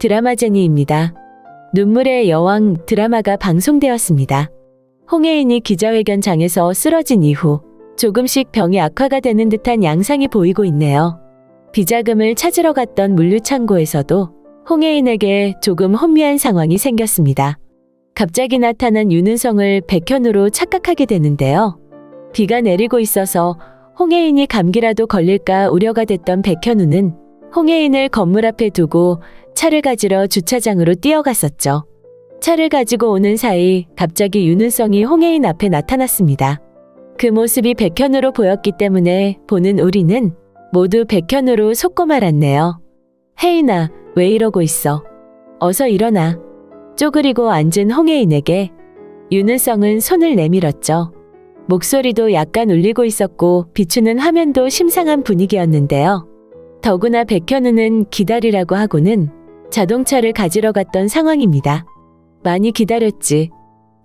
드라마제니입니다. 눈물의 여왕 드라마가 방송되었습니다. 홍혜인이 기자회견장에서 쓰러진 이후 조금씩 병이 악화가 되는 듯한 양상이 보이고 있네요. 비자금을 찾으러 갔던 물류창고에서도 홍혜인에게 조금 혼미한 상황이 생겼습니다. 갑자기 나타난 윤은성을 백현으로 착각하게 되는데요. 비가 내리고 있어서 홍혜인이 감기라도 걸릴까 우려가 됐던 백현우는 홍혜인을 건물 앞에 두고 차를 가지러 주차장으로 뛰어갔었죠. 차를 가지고 오는 사이 갑자기 윤은성이 홍혜인 앞에 나타났습니다. 그 모습이 백현우로 보였기 때문에 보는 우리는 모두 백현우로 속고 말았네요. 혜인아, 왜 이러고 있어? 어서 일어나. 쪼그리고 앉은 홍혜인에게 윤은성은 손을 내밀었죠. 목소리도 약간 울리고 있었고 비추는 화면도 심상한 분위기였는데요. 더구나 백현우는 기다리라고 하고는 자동차를 가지러 갔던 상황입니다. 많이 기다렸지.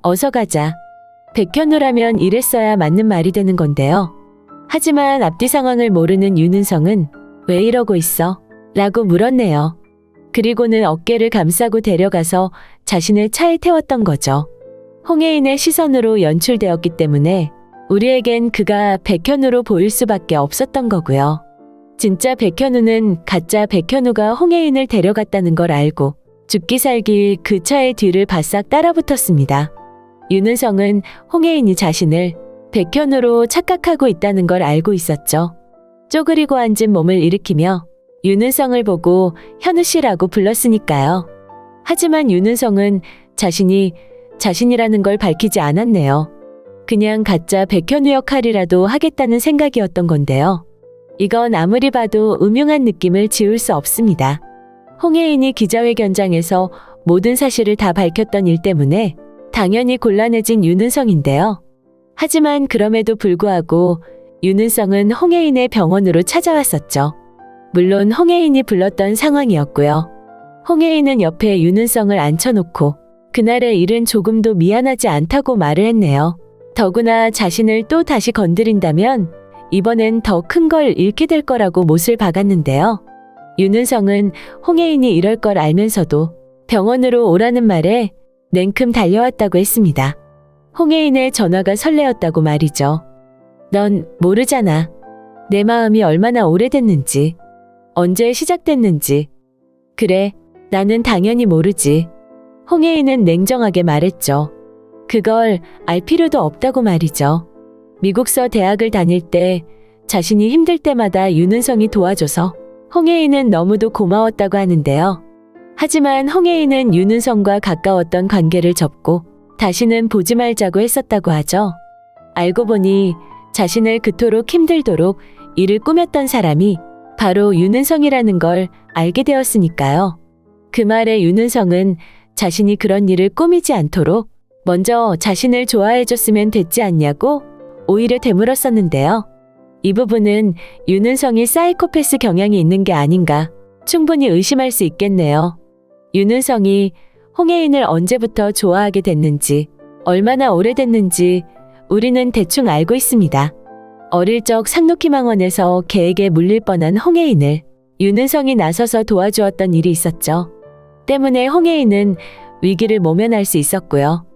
어서 가자. 백현우라면 이랬어야 맞는 말이 되는 건데요. 하지만 앞뒤 상황을 모르는 윤은성은 왜 이러고 있어? 라고 물었네요. 그리고는 어깨를 감싸고 데려가서 자신을 차에 태웠던 거죠. 홍혜인의 시선으로 연출되었기 때문에 우리에겐 그가 백현우로 보일 수밖에 없었던 거고요. 진짜 백현우는 가짜 백현우가 홍혜인을 데려갔다는 걸 알고 죽기 살기 그 차의 뒤를 바싹 따라붙었습니다. 윤은성은 홍혜인이 자신을 백현우로 착각하고 있다는 걸 알고 있었죠. 쪼그리고 앉은 몸을 일으키며 윤은성을 보고 현우 씨라고 불렀으니까요. 하지만 윤은성은 자신이라는 걸 밝히지 않았네요. 그냥 가짜 백현우 역할이라도 하겠다는 생각이었던 건데요. 이건 아무리 봐도 음흉한 느낌을 지울 수 없습니다. 홍혜인이 기자회견장에서 모든 사실을 다 밝혔던 일 때문에 당연히 곤란해진 윤은성인데요. 하지만 그럼에도 불구하고 윤은성은 홍혜인의 병원으로 찾아왔었죠. 물론 홍혜인이 불렀던 상황이었고요. 홍혜인은 옆에 윤은성을 앉혀놓고 그날의 일은 조금도 미안하지 않다고 말을 했네요. 더구나 자신을 또 다시 건드린다면 이번엔 더 큰 걸 잃게 될 거라고 못을 박았는데요. 윤은성은 홍혜인이 이럴 걸 알면서도 병원으로 오라는 말에 냉큼 달려왔다고 했습니다. 홍혜인의 전화가 설레었다고 말이죠. 넌 모르잖아. 내 마음이 얼마나 오래됐는지, 언제 시작됐는지. 그래, 나는 당연히 모르지. 홍혜인은 냉정하게 말했죠. 그걸 알 필요도 없다고 말이죠. 미국서 대학을 다닐 때 자신이 힘들 때마다 윤은성이 도와줘서 홍혜인은 너무도 고마웠다고 하는데요. 하지만 홍혜인은 윤은성과 가까웠던 관계를 접고 다시는 보지 말자고 했었다고 하죠. 알고 보니 자신을 그토록 힘들도록 일을 꾸몄던 사람이 바로 윤은성이라는 걸 알게 되었으니까요. 그 말에 윤은성은 자신이 그런 일을 꾸미지 않도록 먼저 자신을 좋아해줬으면 됐지 않냐고 오히려 되물었었는데요. 이 부분은 윤은성이 사이코패스 경향이 있는 게 아닌가 충분히 의심할 수 있겠네요. 윤은성이 홍혜인을 언제부터 좋아하게 됐는지, 얼마나 오래됐는지 우리는 대충 알고 있습니다. 어릴 적 상록희망원에서 개에게 물릴 뻔한 홍혜인을 윤은성이 나서서 도와주었던 일이 있었죠. 때문에 홍혜인은 위기를 모면할 수 있었고요.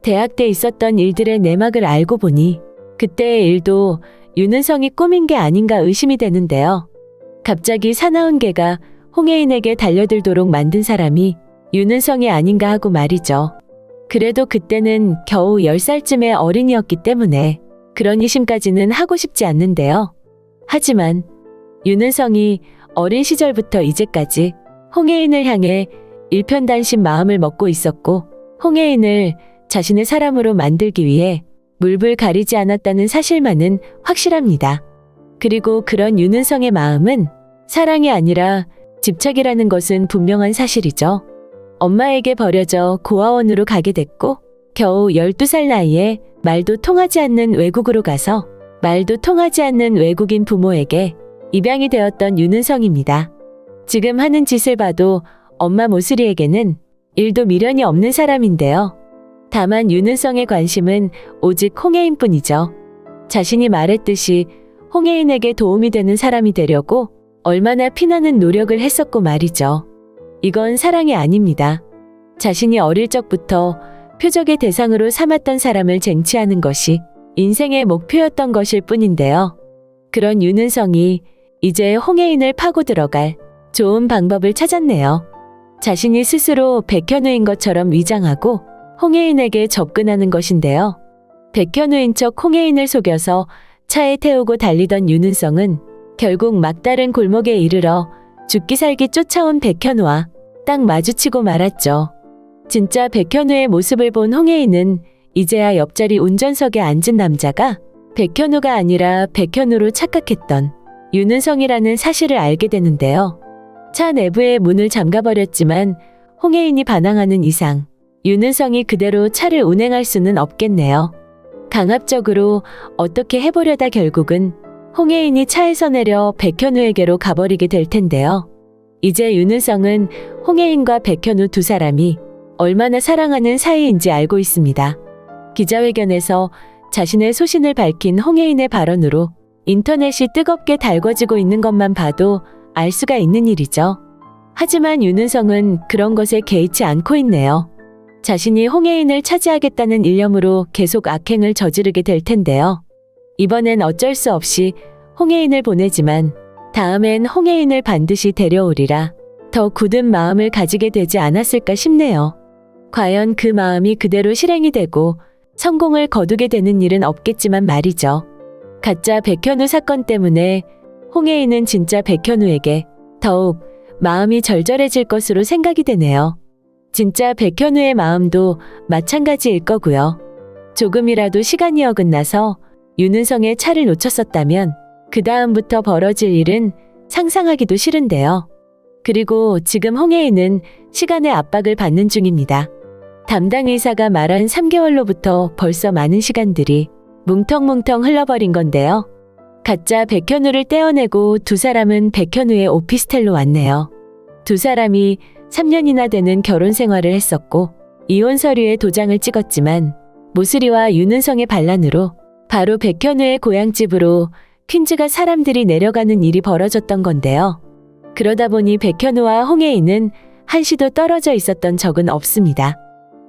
대학 때 있었던 일들의 내막을 알고 보니 그때의 일도 윤은성이 꾸민 게 아닌가 의심이 되는데요. 갑자기 사나운 개가 홍혜인에게 달려들도록 만든 사람이 윤은성이 아닌가 하고 말이죠. 그래도 그때는 겨우 10살쯤의 어린이였기 때문에 그런 의심까지는 하고 싶지 않는데요. 하지만 윤은성이 어린 시절부터 이제까지 홍혜인을 향해 일편단심 마음을 먹고 있었고 홍혜인을 자신의 사람으로 만들기 위해 물불 가리지 않았다는 사실만은 확실합니다. 그리고 그런 윤은성의 마음은 사랑이 아니라 집착이라는 것은 분명한 사실이죠. 엄마에게 버려져 고아원으로 가게 됐고 겨우 12살 나이에 말도 통하지 않는 외국으로 가서 말도 통하지 않는 외국인 부모에게 입양이 되었던 윤은성입니다. 지금 하는 짓을 봐도 엄마 모슬이에게는 일도 미련이 없는 사람인데요. 다만 윤은성의 관심은 오직 홍혜인뿐이죠. 자신이 말했듯이 홍혜인에게 도움이 되는 사람이 되려고 얼마나 피나는 노력을 했었고 말이죠. 이건 사랑이 아닙니다. 자신이 어릴 적부터 표적의 대상으로 삼았던 사람을 쟁취하는 것이 인생의 목표였던 것일 뿐인데요. 그런 윤은성이 이제 홍혜인을 파고 들어갈 좋은 방법을 찾았네요. 자신이 스스로 백현우인 것처럼 위장하고 홍혜인에게 접근하는 것인데요. 백현우인 척 홍혜인을 속여서 차에 태우고 달리던 윤은성은 결국 막다른 골목에 이르러 죽기 살기 쫓아온 백현우와 딱 마주치고 말았죠. 진짜 백현우의 모습을 본 홍혜인은 이제야 옆자리 운전석에 앉은 남자가 백현우가 아니라 백현우로 착각했던 윤은성이라는 사실을 알게 되는데요. 차 내부의 문을 잠가버렸지만 홍혜인이 반항하는 이상 윤은성이 그대로 차를 운행할 수는 없겠네요. 강압적으로 어떻게 해보려다 결국은 홍혜인이 차에서 내려 백현우에게로 가버리게 될 텐데요. 이제 윤은성은 홍혜인과 백현우 두 사람이 얼마나 사랑하는 사이인지 알고 있습니다. 기자회견에서 자신의 소신을 밝힌 홍혜인의 발언으로 인터넷이 뜨겁게 달궈지고 있는 것만 봐도 알 수가 있는 일이죠. 하지만 윤은성은 그런 것에 개의치 않고 있네요. 자신이 홍혜인을 차지하겠다는 일념으로 계속 악행을 저지르게 될 텐데요. 이번엔 어쩔 수 없이 홍혜인을 보내지만 다음엔 홍혜인을 반드시 데려오리라 더 굳은 마음을 가지게 되지 않았을까 싶네요. 과연 그 마음이 그대로 실행이 되고 성공을 거두게 되는 일은 없겠지만 말이죠. 가짜 백현우 사건 때문에 홍혜인은 진짜 백현우에게 더욱 마음이 절절해질 것으로 생각이 되네요. 진짜 백현우의 마음도 마찬가지일 거고요. 조금이라도 시간이 어긋나서 윤은성의 차를 놓쳤었다면 그 다음부터 벌어질 일은 상상하기도 싫은데요. 그리고 지금 홍혜인은 시간의 압박을 받는 중입니다. 담당 의사가 말한 3개월로부터 벌써 많은 시간들이 뭉텅뭉텅 흘러버린 건데요. 가짜 백현우를 떼어내고 두 사람은 백현우의 오피스텔로 왔네요. 두 사람이 3년이나 되는 결혼 생활을 했었고 이혼 서류에 도장을 찍었지만 모슬이와 윤은성의 반란으로 바로 백현우의 고향집으로 퀸즈가 사람들이 내려가는 일이 벌어졌던 건데요. 그러다 보니 백현우와 홍혜인은 한시도 떨어져 있었던 적은 없습니다.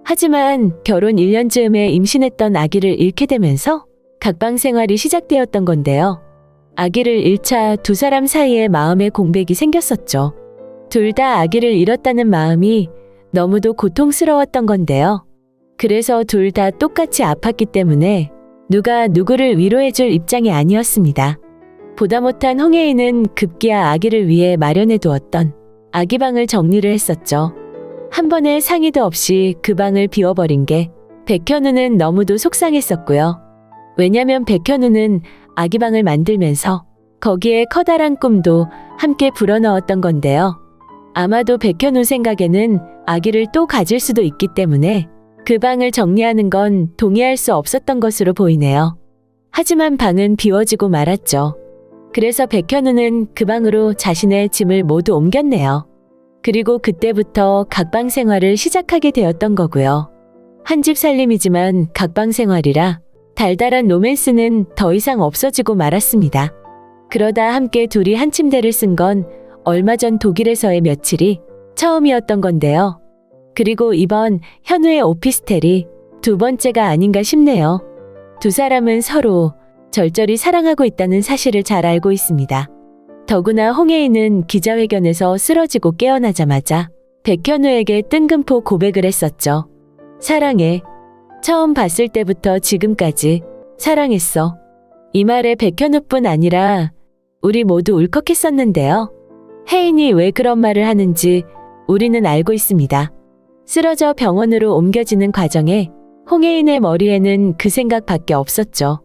하지만 결혼 1년 즈음에 임신했던 아기를 잃게 되면서 각방 생활이 시작되었던 건데요. 아기를 잃자 두 사람 사이에 마음의 공백이 생겼었죠. 둘 다 아기를 잃었다는 마음이 너무도 고통스러웠던 건데요. 그래서 둘 다 똑같이 아팠기 때문에 누가 누구를 위로해줄 입장이 아니었습니다. 보다 못한 홍혜인은 급기야 아기를 위해 마련해 두었던 아기방을 정리를 했었죠. 한 번의 상의도 없이 그 방을 비워버린 게 백현우는 너무도 속상했었고요. 왜냐면 백현우는 아기방을 만들면서 거기에 커다란 꿈도 함께 불어넣었던 건데요. 아마도 백현우 생각에는 아기를 또 가질 수도 있기 때문에 그 방을 정리하는 건 동의할 수 없었던 것으로 보이네요. 하지만 방은 비워지고 말았죠. 그래서 백현우는 그 방으로 자신의 짐을 모두 옮겼네요. 그리고 그때부터 각방 생활을 시작하게 되었던 거고요. 한 집 살림이지만 각방 생활이라 달달한 로맨스는 더 이상 없어지고 말았습니다. 그러다 함께 둘이 한 침대를 쓴 건 얼마 전 독일에서의 며칠이 처음이었던 건데요. 그리고 이번 현우의 오피스텔이 두 번째가 아닌가 싶네요. 두 사람은 서로 절절히 사랑하고 있다는 사실을 잘 알고 있습니다. 더구나 홍혜인은 기자회견에서 쓰러지고 깨어나자마자 백현우에게 뜬금포 고백을 했었죠. 사랑해. 처음 봤을 때부터 지금까지 사랑했어. 이 말에 백현우뿐 아니라 우리 모두 울컥했었는데요. 혜인이 왜 그런 말을 하는지 우리는 알고 있습니다. 쓰러져 병원으로 옮겨지는 과정에 홍혜인의 머리에는 그 생각밖에 없었죠.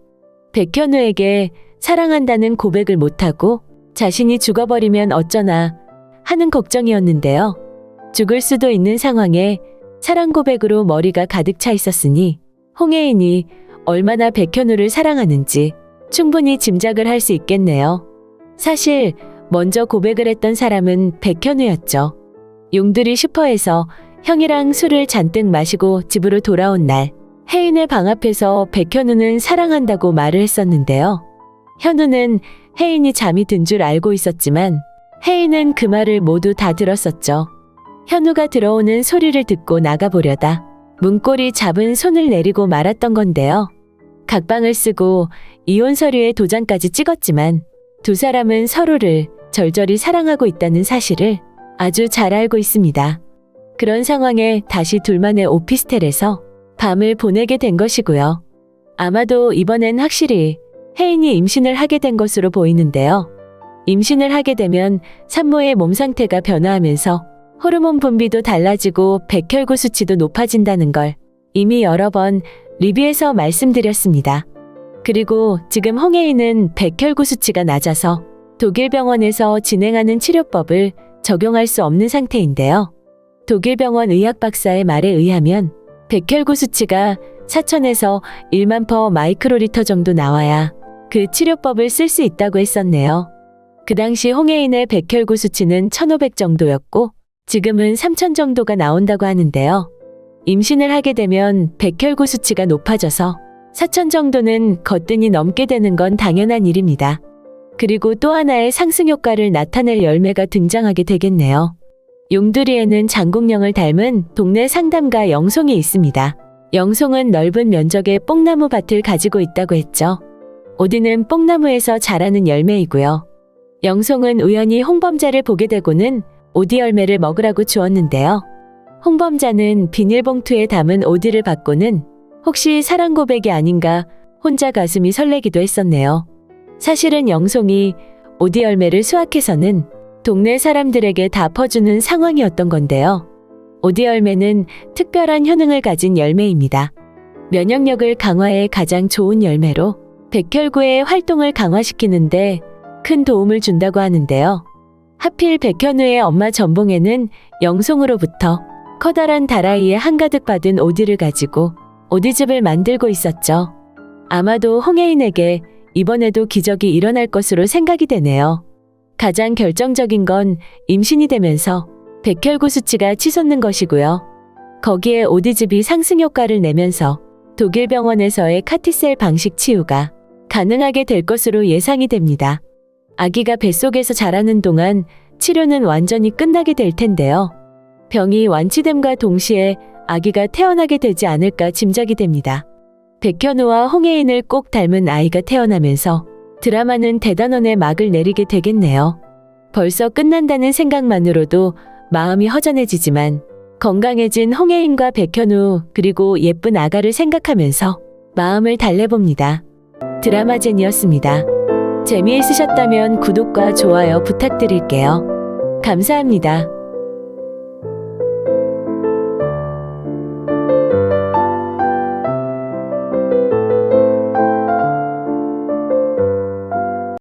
백현우에게 사랑한다는 고백을 못하고 자신이 죽어버리면 어쩌나 하는 걱정이었는데요. 죽을 수도 있는 상황에 사랑 고백으로 머리가 가득 차 있었으니 홍혜인이 얼마나 백현우를 사랑하는지 충분히 짐작을 할 수 있겠네요. 사실 먼저 고백을 했던 사람은 백현우였죠. 용두리 슈퍼에서 형이랑 술을 잔뜩 마시고 집으로 돌아온 날 혜인의 방 앞에서 백현우는 사랑한다고 말을 했었는데요. 현우는 혜인이 잠이 든 줄 알고 있었지만 혜인은 그 말을 모두 다 들었었죠. 현우가 들어오는 소리를 듣고 나가보려다 문고리 잡은 손을 내리고 말았던 건데요. 각방을 쓰고 이혼 서류에 도장까지 찍었지만 두 사람은 서로를 절절히 사랑하고 있다는 사실을 아주 잘 알고 있습니다. 그런 상황에 다시 둘만의 오피스텔에서 밤을 보내게 된 것이고요. 아마도 이번엔 확실히 혜인이 임신을 하게 된 것으로 보이는데요. 임신을 하게 되면 산모의 몸 상태가 변화하면서 호르몬 분비도 달라지고 백혈구 수치도 높아진다는 걸 이미 여러 번 리뷰에서 말씀드렸습니다. 그리고 지금 홍혜인은 백혈구 수치가 낮아서 독일 병원에서 진행하는 치료법을 적용할 수 없는 상태인데요. 독일 병원 의학 박사의 말에 의하면 백혈구 수치가 4,000에서 1만 퍼 마이크로리터 정도 나와야 그 치료법을 쓸 수 있다고 했었네요. 그 당시 홍혜인의 백혈구 수치는 1,500 정도였고 지금은 3,000 정도가 나온다고 하는데요. 임신을 하게 되면 백혈구 수치가 높아져서 4,000 정도는 거뜬히 넘게 되는 건 당연한 일입니다. 그리고 또 하나의 상승 효과를 나타낼 열매가 등장하게 되겠네요. 용두리에는 장국영을 닮은 동네 상담가 영송이 있습니다. 영송은 넓은 면적의 뽕나무 밭을 가지고 있다고 했죠. 오디는 뽕나무에서 자라는 열매이고요. 영송은 우연히 홍범자를 보게 되고는 오디 열매를 먹으라고 주었는데요. 홍범자는 비닐봉투에 담은 오디를 받고는 혹시 사랑 고백이 아닌가 혼자 가슴이 설레기도 했었네요. 사실은 영송이 오디 열매를 수확해서는 동네 사람들에게 다 퍼주는 상황이었던 건데요. 오디 열매는 특별한 효능을 가진 열매입니다. 면역력을 강화해 가장 좋은 열매로 백혈구의 활동을 강화시키는데 큰 도움을 준다고 하는데요. 하필 백현우의 엄마 전봉에는 영송으로부터 커다란 다라이에 한가득 받은 오디를 가지고 오디즙을 만들고 있었죠. 아마도 홍혜인에게 이번에도 기적이 일어날 것으로 생각이 되네요. 가장 결정적인 건 임신이 되면서 백혈구 수치가 치솟는 것이고요. 거기에 오디즙이 상승 효과를 내면서 독일 병원에서의 카티셀 방식 치유가 가능하게 될 것으로 예상이 됩니다. 아기가 뱃속에서 자라는 동안 치료는 완전히 끝나게 될 텐데요. 병이 완치됨과 동시에 아기가 태어나게 되지 않을까 짐작이 됩니다. 백현우와 홍혜인을 꼭 닮은 아이가 태어나면서 드라마는 대단원의 막을 내리게 되겠네요. 벌써 끝난다는 생각만으로도 마음이 허전해지지만 건강해진 홍혜인과 백현우 그리고 예쁜 아가를 생각하면서 마음을 달래봅니다. 드라마젠이었습니다. 재미있으셨다면 구독과 좋아요 부탁드릴게요. 감사합니다.